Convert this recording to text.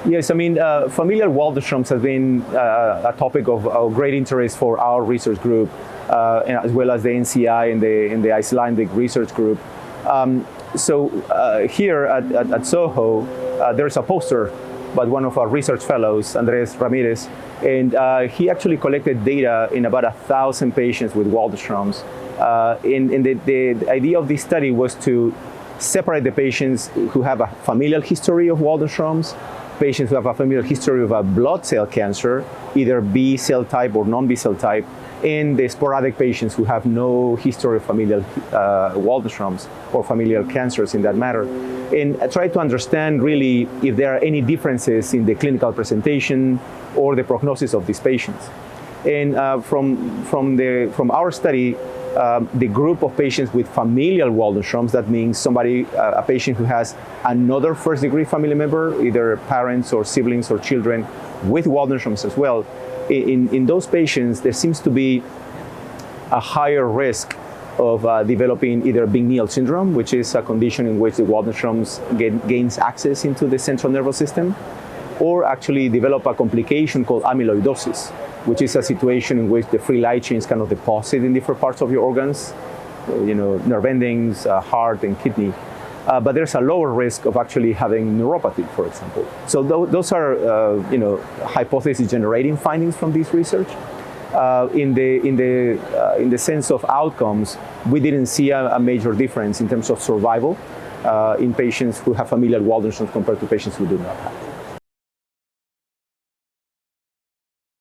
Yes, I mean, familial Waldenström's has been a topic of great interest for our research group, as well as the NCI and the Icelandic research group. So here at SOHO, there's a poster by one of our research fellows, Andres Ramirez, and he actually collected data in about 1,000 patients with Waldenström's. And the idea of this study was to separate the patients who have a familial history of Waldenström's, patients who have a familial history of a blood cell cancer, either B cell type or non-B cell type, and the sporadic patients who have no history of familial Waldenström's or familial cancers in that matter. And I try to understand really if there are any differences in the clinical presentation or the prognosis of these patients. And from our study, the group of patients with familial Waldenström's, that means a patient who has another first-degree family member, either parents or siblings or children with Waldenström's as well. In those patients, there seems to be a higher risk of developing either Bing-Neel Syndrome, which is a condition in which the Waldenström's gains access into the central nervous system, or actually develop a complication called amyloidosis, which is a situation in which the free light chains kind of deposit in different parts of your organs, nerve endings, heart and kidney. But there's a lower risk of actually having neuropathy, for example. So those are, hypothesis-generating findings from this research. In the sense of outcomes, we didn't see a major difference in terms of survival in patients who have familial Waldenström's compared to patients who do not have.